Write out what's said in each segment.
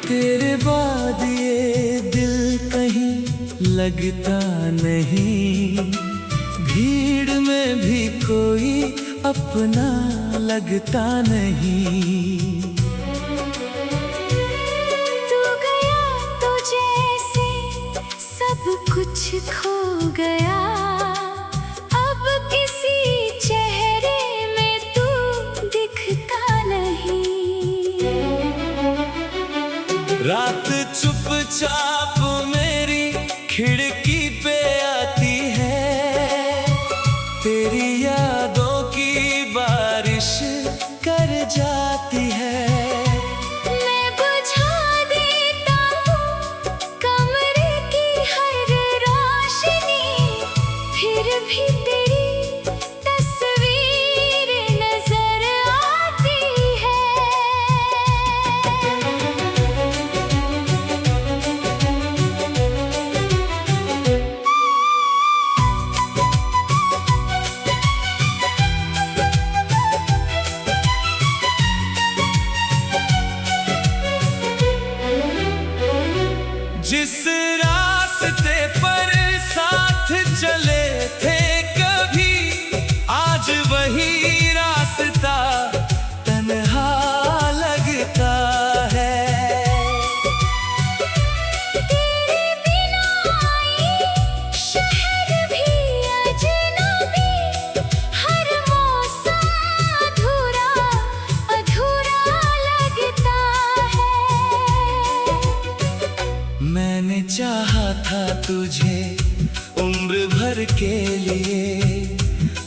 तेरे बाद ये दिल कहीं लगता नहीं, भीड़ में भी कोई अपना लगता नहीं। तू गया तो जैसे सब कुछ खो गया, अब किसी चेहरे में तू दिखता नहीं। रात चुपचाप मेरी खिड़की पे आती है, तेरी यादों की बारिश कर जाती है। मैं बुझा देता हूँ कमरे की हर रोशनी, फिर भी तेरी तस्वीर नजर आती है। जिस रास्ते पर साथ चले थे कभी, आज वही रास्ता तन्हा लगता है। तेरे बिना ये शहर भी अजनबी, हर मौसम अधूरा अधूरा लगता है। मैंने चाहा था तुझे उम्र भर के लिए,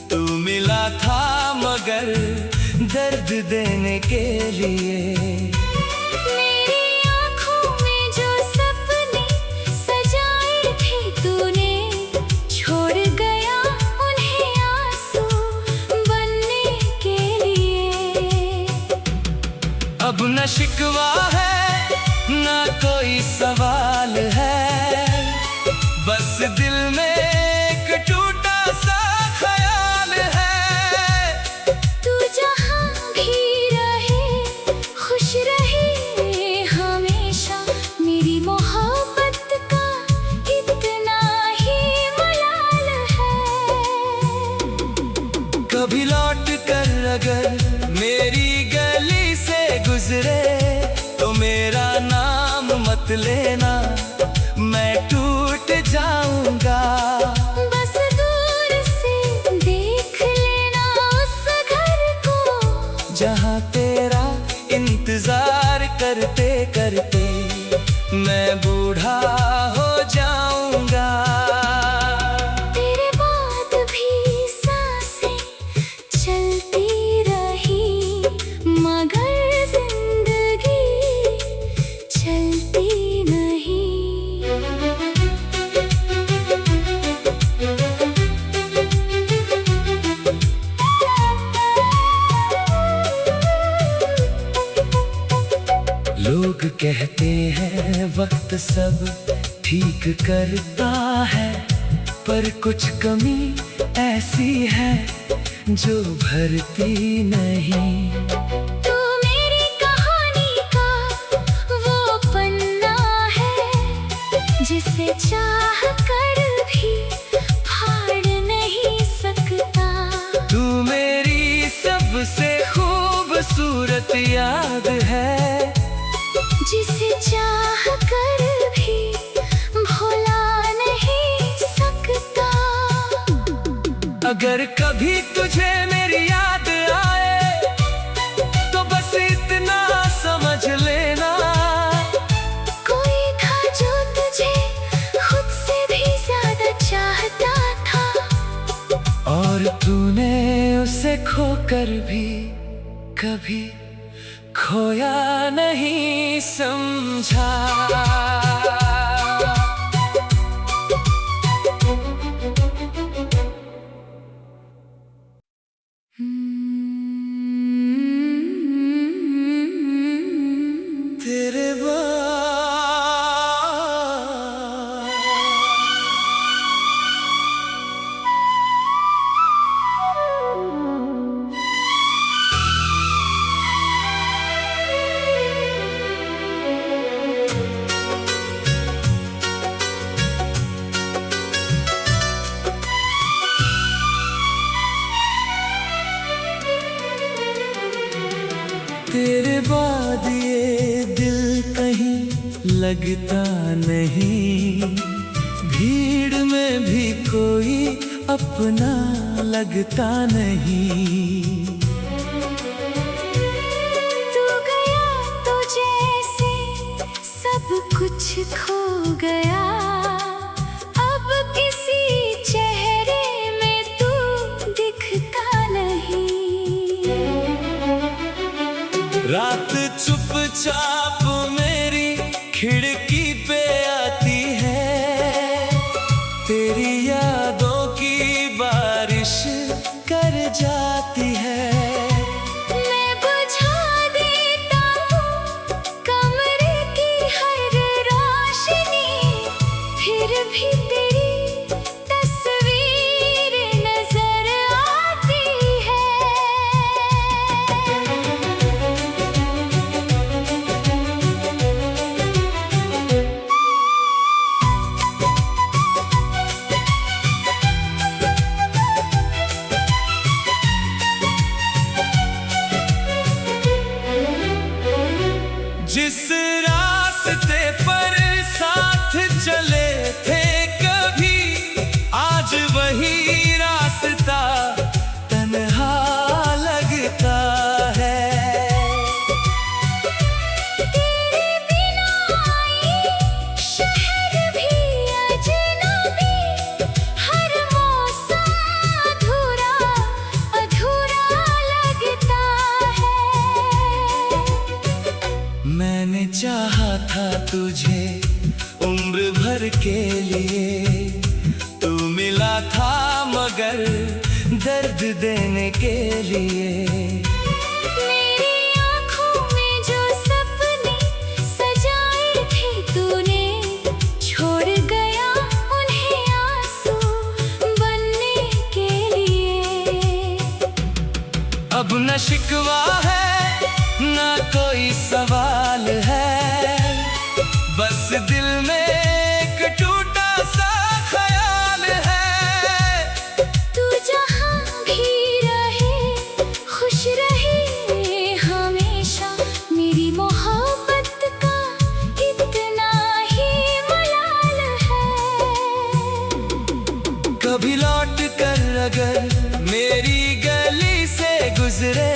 तू मिला था मगर दर्द देने के लिए। मेरी आँखों में जो सपने सजाए थे तूने, छोड़ गया उन्हें आंसू बनने के लिए। अब न शिकवा है न कोई सवाल है, बस दिल में एक टूटा सा ख्याल है। तू जहाँ भी रहे खुश रहे हमेशा, मेरी मोहब्बत का इतना ही मलाल है। कभी लौट कर अगर मेरी गली से गुजरे तो मेरा नाम मत लेना, मैं टूट जाऊंगा। बस दूर से देख लेना उस घर को, जहाँ तेरा इंतजार करते करते मैं बूढ़ा हो जाऊंगा। तेरे बाद भी सांसें चलती रही, मगर जिंदगी चलती नहीं। लोग कहते हैं वक्त सब ठीक करता है, पर कुछ कमी ऐसी है जो भरती नहीं। तू मेरी कहानी का वो पन्ना है, जिसे चाह कर भी फाड़ नहीं सकता। तू मेरी सबसे खूबसूरत याद है, जिसे चाह कर भी भुला नहीं सकता। अगर कभी तुझे मेरी याद आए तो बस इतना समझ लेना, कोई था जो तुझे खुद से भी ज्यादा चाहता था, और तूने उसे खोकर भी कभी खोया नहीं समझा। तेरे बाद तेरे बाद ये दिल कहीं लगता नहीं, भीड़ में भी कोई अपना लगता नहीं। तू गया तो जैसे सब कुछ खो गया, अब किसी चेहरे में तू दिखता नहीं। रात चुपचाप मेरी खिड़की पे आती है, तेरी यादों की बारिश कर जाती है। मैं बुझा देता हूँ कमरे की हर रोशनी, फिर भी तेरी तस्वीर नजर आती है। जिस रास्ते पर साथ चले थे कभी, आज वही रास्ता तन्हा लगता है। तेरे बिना आई शहर भी अजनबी, हर मौसम अधूरा अधूरा लगता है। मैंने चाहा था तुझे उम्र भर के लिए, तू मिला था मगर दर्द देने के लिए। मेरी आँखों में जो सपने सजाए थे तूने, छोड़ गया उन्हें आंसू बनने के लिए। अब न शिकवा है न कोई सवाल है, बस दिल में एक टूटा सा ख्याल है। तू जहाँ भी रहे खुश रहे हमेशा, मेरी मोहब्बत का इतना ही मलाल है। कभी लौट कर अगर मेरी गली से गुजरे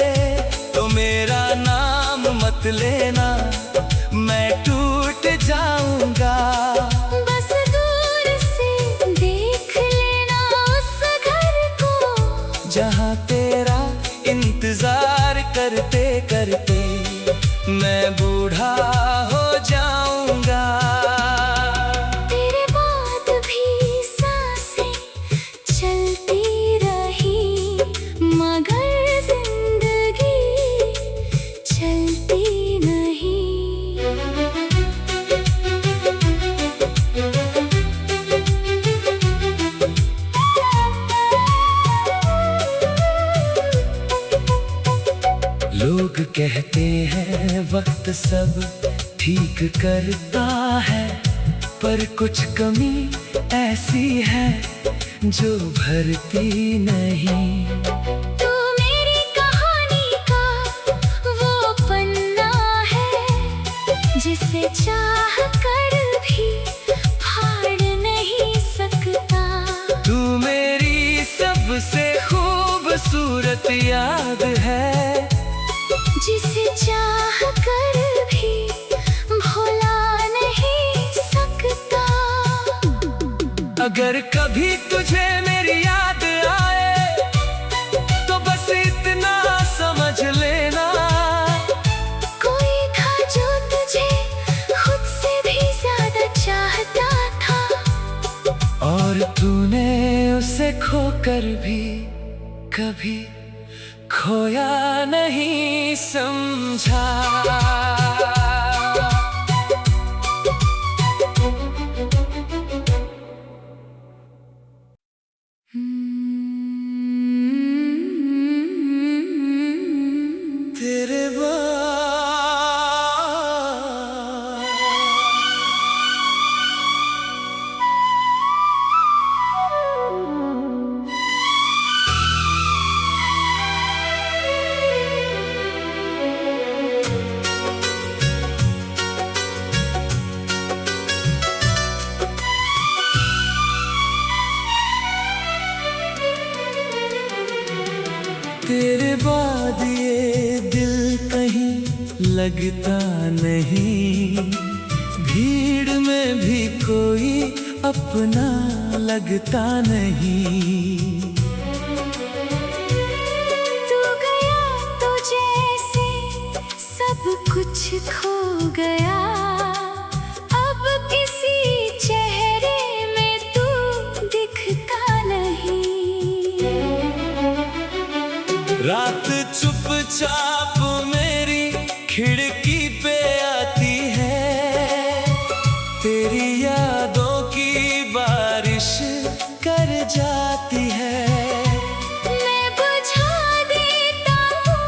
तो मेरा नाम मत लेना, मैं टूट जाऊंगा। बस दूर से देख लेना उस घर को, जहाँ तेरा इंतजार करते करते मैं बूढ़ा हो जाऊंगा। तेरे बाद भी सांसें चलती रही, मगर जिंदगी चलती नहीं। लोग कहते हैं वक्त सब ठीक करता है, पर कुछ कमी ऐसी है जो भरती नहीं। तू मेरी कहानी का वो पन्ना है, जिसे चाह कर भी फाड़ नहीं सकता। तू मेरी सबसे खूबसूरत याद है, जिसे चाह कर भी भुला नहीं सकता। अगर कभी तुझे मेरी याद आए तो बस इतना समझ लेना, कोई था जो तुझे खुद से भी ज्यादा चाहता था, और तूने उसे खोकर भी कभी खोया नहीं समझा। तेरे बाद दिए दिल कहीं लगता नहीं, भीड़ में भी कोई अपना लगता नहीं। तू गया तो जैसे सब कुछ खो गया, अब किसी चेहरे में तू दिखता नहीं। रात चुपचाप मेरी खिड़की पे आती है, तेरी यादों की बारिश कर जाती है। मैं बुझा देता हूँ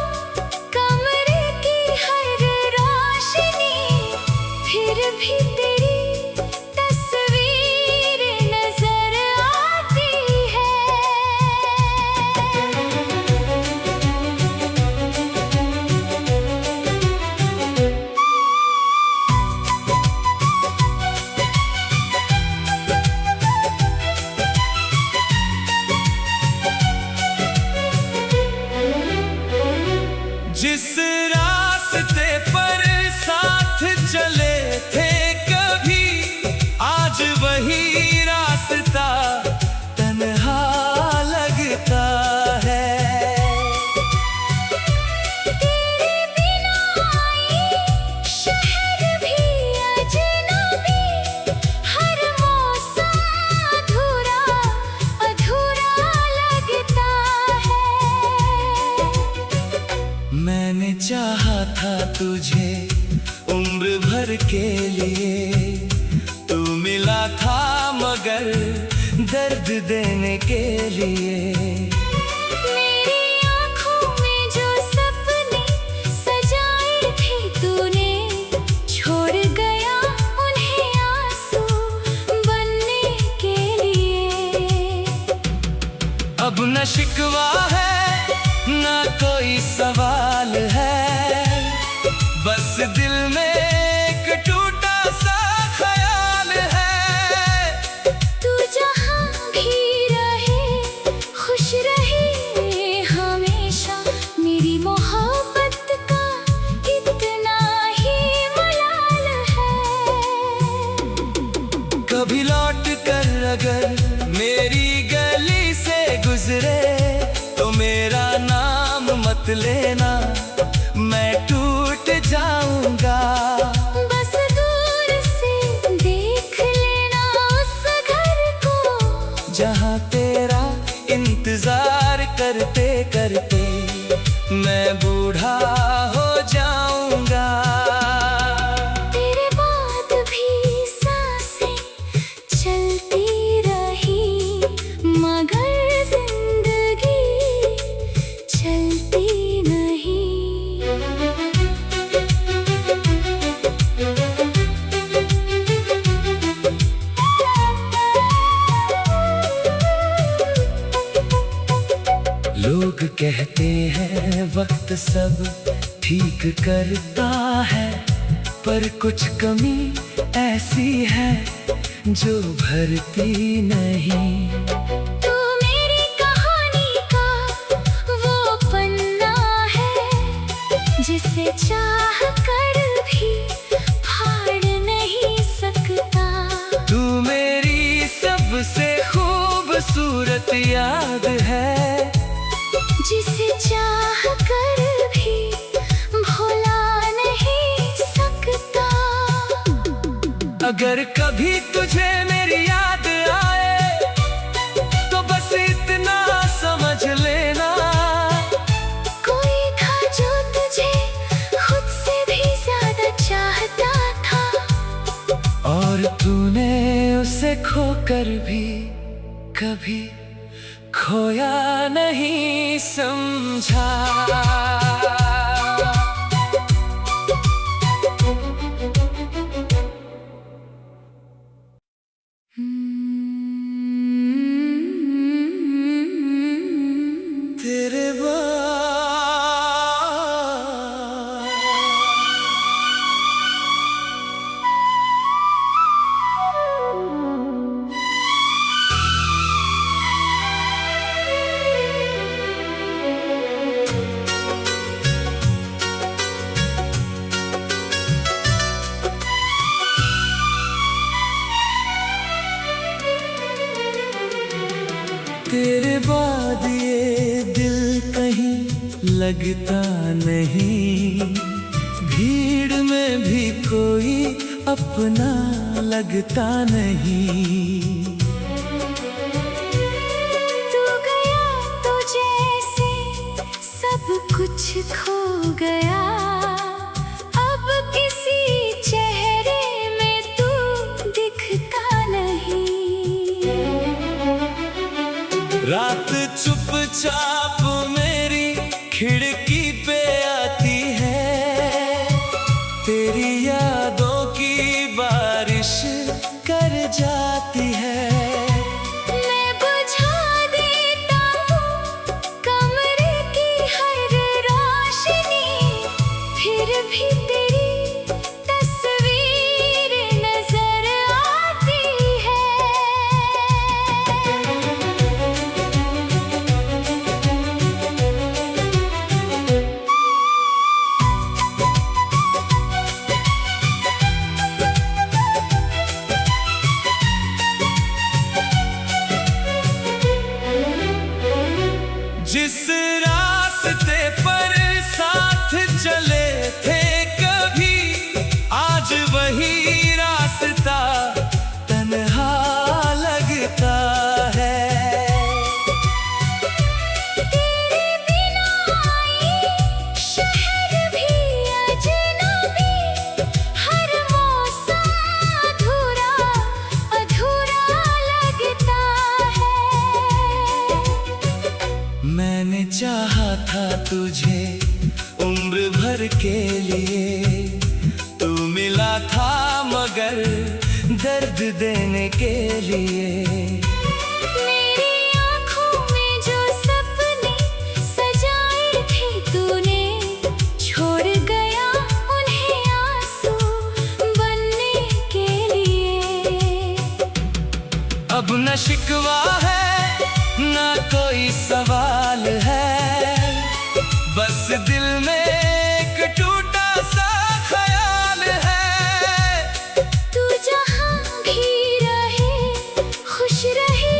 कमरे की हर रोशनी, फिर भी तेरी तस्वीर नजर आती है। जिस रास्ते पर साथ चले थे कभी, आज वही रास्ता तन्हा लगता है। तेरे बिना ये शहर भी अजनबी, हर मौसम अधूरा अधूरा लगता है। मैंने चाहा था तुझे उम्र भर के लिए, तू मिला था मगर दर्द देने के लिए। मेरी आँखों में जो सपने सजाए थे तूने, छोड़ गया उन्हें आंसू बनने के लिए। अब न शिकवा है न कोई सवाल है, बस दिल में एक टूटा सा ख्याल है। तू जहाँ भी रहे खुश रहे हमेशा, मेरी मोहब्बत का इतना ही मलाल है। कभी लौट कर अगर मेरी गली से गुजरे तो मेरा नाम मत लेना, मैं टूट जाऊंगा। बस दूर से देख लेना उस घर को, जहाँ तेरा इंतजार करते करते मैं बूढ़ा हो जाऊंगा। तेरे बाद भी सांसें चलती रही, मगर जिंदगी चलती नहीं। लोग कहते हैं वक्त सब ठीक करता है, पर कुछ कमी ऐसी है जो भरती नहीं। तू मेरी कहानी का वो पन्ना है, जिसे चाह कर भी फाड़ नहीं सकता। तू मेरी सबसे खूबसूरत याद है, जिसे चाह कर भी भुला नहीं सकता। अगर कभी तुझे मेरी याद आए तो बस इतना समझ लेना, कोई था जो तुझे खुद से भी ज्यादा चाहता था, और तूने उसे खोकर भी कभी खोया नहीं समझा। तेरे बाद तेरे बाद ये दिल कहीं लगता नहीं, भीड़ में भी कोई अपना लगता नहीं। तू गया तो जैसे सब कुछ खो गया, अब किसी चेहरे में तू दिखता नहीं। रात चुपचाप मेरी खिड़की पे आती है, तेरी यादों की बारिश कर जाती है। मैं बुझा देता हूँ कमरे की हर रोशनी, फिर भी तेरी तस्वीर नजर आती है। जिस रास्ते पर साथ चले थे कभी, आज वही रास्ता तन्हा लगता है। तेरे बिना ये शहर भी अजनबी, हर मौसम अधूरा अधूरा लगता है। मैंने चाहा था तुझे उम्र भर के लिए, तू मिला था मगर दर्द देने के लिए। मेरी आँखों में जो सपने सजाए थे तूने, छोड़ गया उन्हें आंसू बनने के लिए। अब न शिकवा है न कोई सवाल है, बस दिल में एक टूटा सा ख्याल है। तू जहाँ भी रहे खुश रहे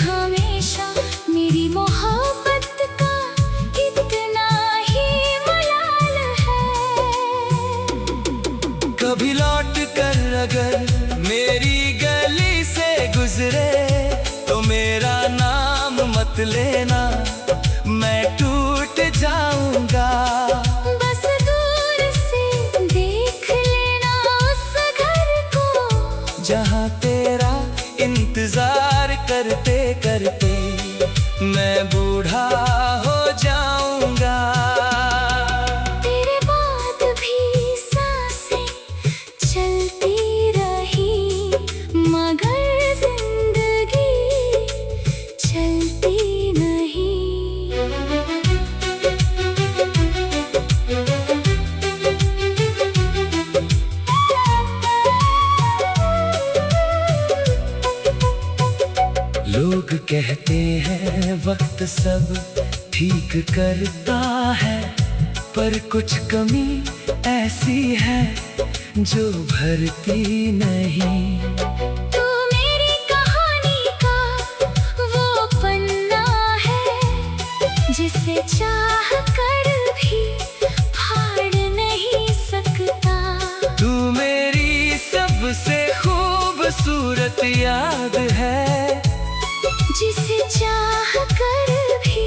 हमेशा, मेरी मोहब्बत का इतना ही मलाल है। कभी लौट कर अगर मेरी गली से गुजरे तो मेरा नाम मत लेना, मैं टूट जाऊंगा। बस दूर से देख लेना उस घर को, जहाँ तेरा इंतजार करते करते मैं बूढ़ा हो जाऊंगा। तेरे बाद भी सांसें चलती रही, मगर जिंदगी चलती नहीं। लोग कहते हैं वक्त सब ठीक करता है, पर कुछ कमी ऐसी है जो भरती नहीं। तू मेरी कहानी का वो पन्ना है, जिसे चाह कर भी फाड़ नहीं सकता। तू मेरी सबसे खूबसूरत याद है, जिसे चाह कर भी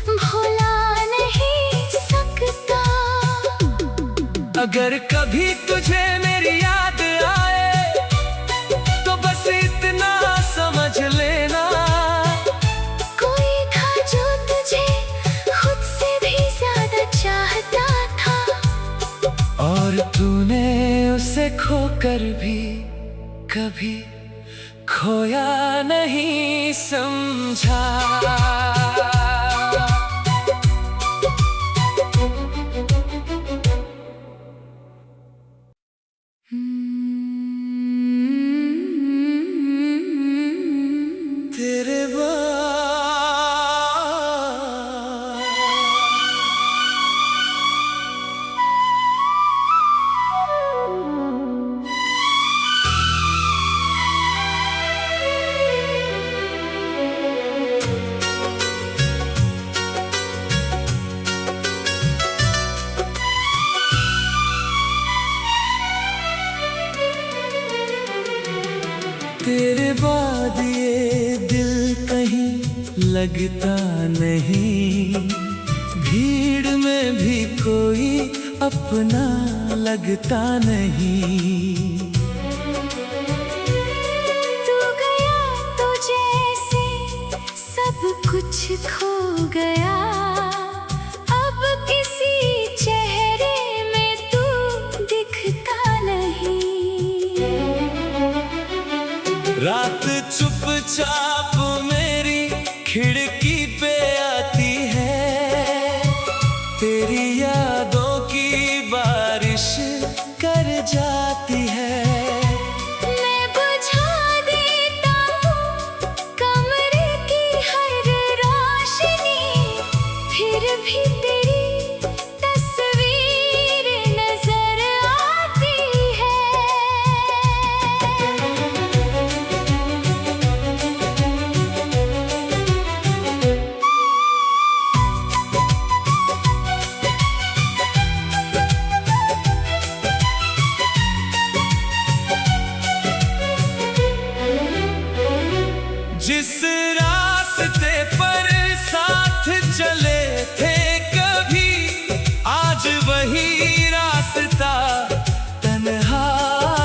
भुला नहीं सकता। अगर कभी तुझे मेरी याद आए तो बस इतना समझ लेना, कोई था जो तुझे खुद से भी ज्यादा चाहता था, और तूने उसे खोकर भी कभी खोया नहीं समझा। तेरे तेरे बाद ये दिल कहीं लगता नहीं, भीड़ में भी कोई अपना लगता नहीं। तू गया तो जैसे सब कुछ खो गया, अब किसी चेहरे में तू दिखता नहीं। रात चुपचाप मेरी खिड़की पे आती है, तेरी यादों की बारिश कर जाती है। मैं बुझा देता हूँ कमरे की हर रोशनी, फिर भी तेरी तस्वीर नजर आती है। जिस रास्ते पर साथ चले थे कभी, आज वही रास्ता तन्हा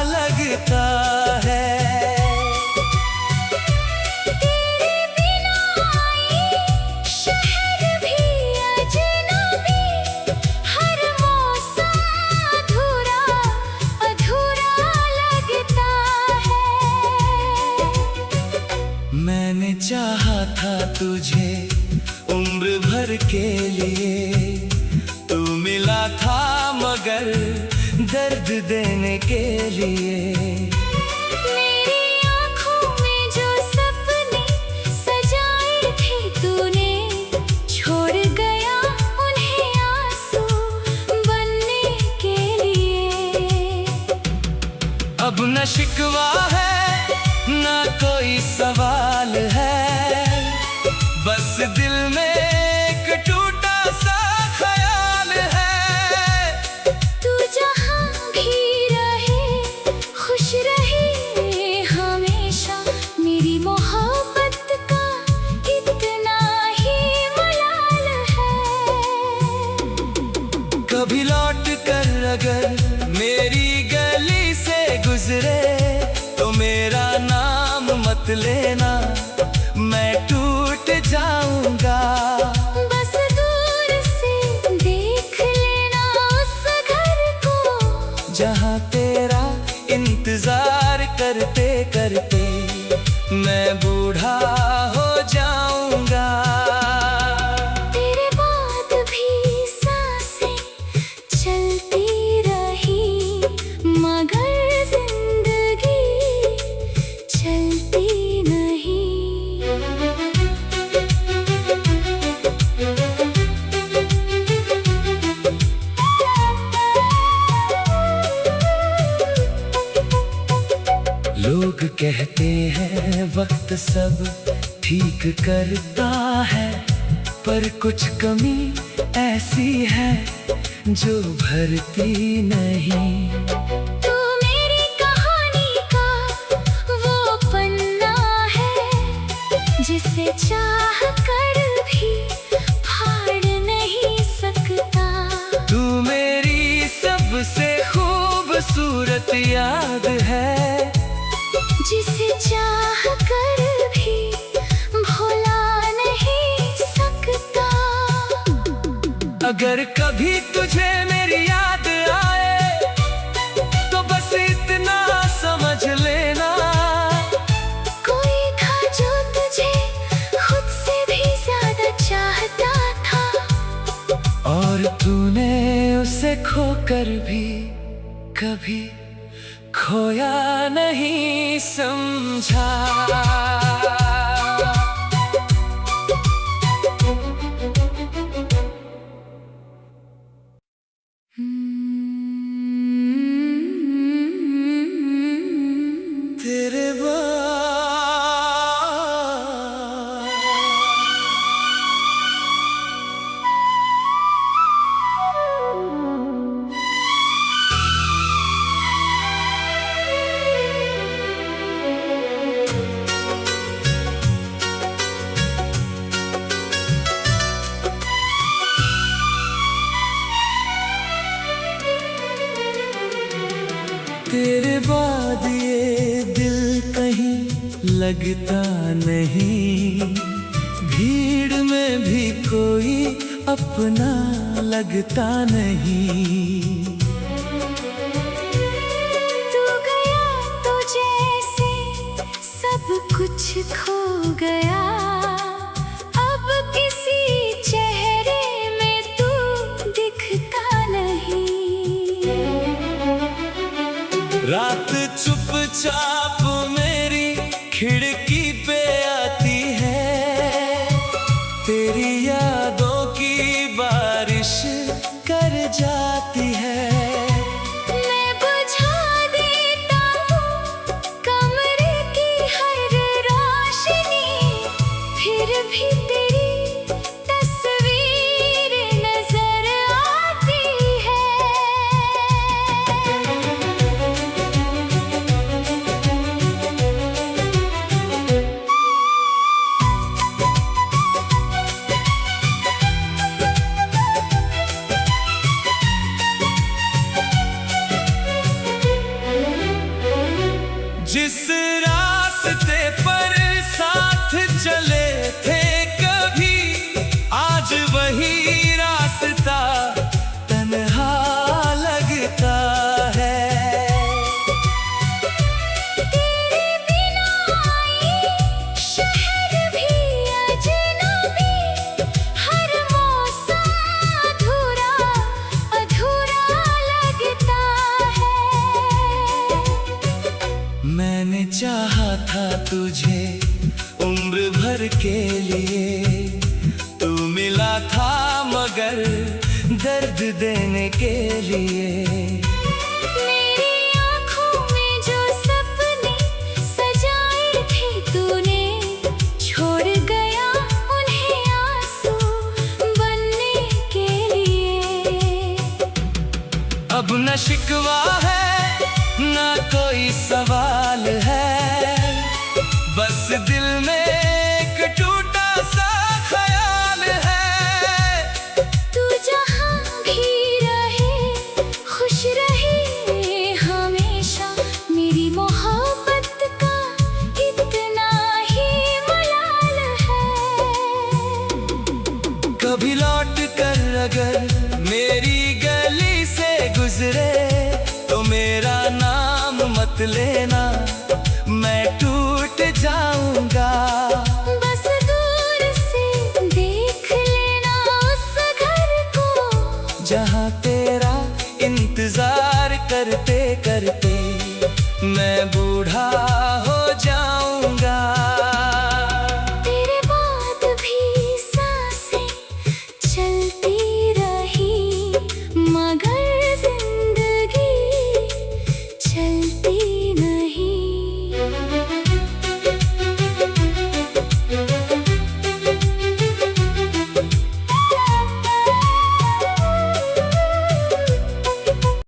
लगता है। तेरे बिना ये शहर भी अजनबी, हर मौसम अधूरा अधूरा लगता है। मैंने चाहा था तुझे उम्र भर के लिए, तू मिला था मगर दर्द देने के लिए। मेरी आँखों में जो सपने सजाए थे तूने, छोड़ गया उन्हें आंसू बनने के लिए। अब न शिकवा है न कोई सवाल है, बस दिल में एक टूटा सा ख्याल है। तू जहाँ भी रहे खुश रहे हमेशा, मेरी मोहब्बत का इतना ही मलाल है। कभी लौट कर अगर मेरी गली से गुजरे तो मेरा नाम मत लेना, मैं टूट जाऊंगा। बस दूर से देख लेना उस घर को, जहाँ तेरा इंतजार करते करते मैं बूढ़ा हो जाऊंगा। तेरे बाद भी सांसें चलती रही, मगर जिंदगी चलती नहीं। लोग कहते हैं वक्त सब ठीक करता है, पर कुछ कमी ऐसी है जो भरती नहीं। तू मेरी कहानी का वो पन्ना है, जिसे चाह कर भी फाड़ नहीं सकता। तू मेरी सबसे खूबसूरत याद है, जिसे चाह कर भी भुला नहीं सकता। अगर कभी तुझे मेरी याद आए तो बस इतना समझ लेना, कोई था जो तुझे खुद से भी ज्यादा चाहता था, और तूने उसे खोकर भी कभी खोया नहीं समझा। तेरे बाद तेरे बाद ये दिल कहीं लगता नहीं, भीड़ में भी कोई अपना लगता नहीं। तू गया तो जैसे सब कुछ खो गया, अब किसी चेहरे में तू दिखता नहीं। रात चुपचाप मेरी खिड़की पे आती है, तेरी यादों की बारिश कर जाती है। मैं बुझा देता हूँ कमरे की हर रोशनी, फिर भी तेरी तस्वीर नजर आती है। जिस रास्ते पर साथ चले थे कभी, आज वही रास्ता तन्हा लगता है। तेरे बिना ये शहर भी अजनबी, हर मौसम अधूरा अधूरा लगता है। मैंने चाहा था तुझे उम्र भर के लिए, तू मिला था मगर दर्द देने के लिए। मेरी आँखों में जो सपने सजाए थे तूने, छोड़ गया उन्हें आंसू बनने के लिए। अब न शिकवा है ना कोई सवाल है, बस दिल में एक टूटा सा ख्याल है। तू जहाँ भी रहे खुश रहे हमेशा, मेरी मोहब्बत का इतना ही मलाल है। कभी लौट कर अगर मेरी गली से गुजरे तो मेरा नाम मत लेना, मैं टूट जाऊंगा। बस दूर से देख लेना उस घर को, जहाँ तेरा इंतजार करते करते मैं बूढ़ा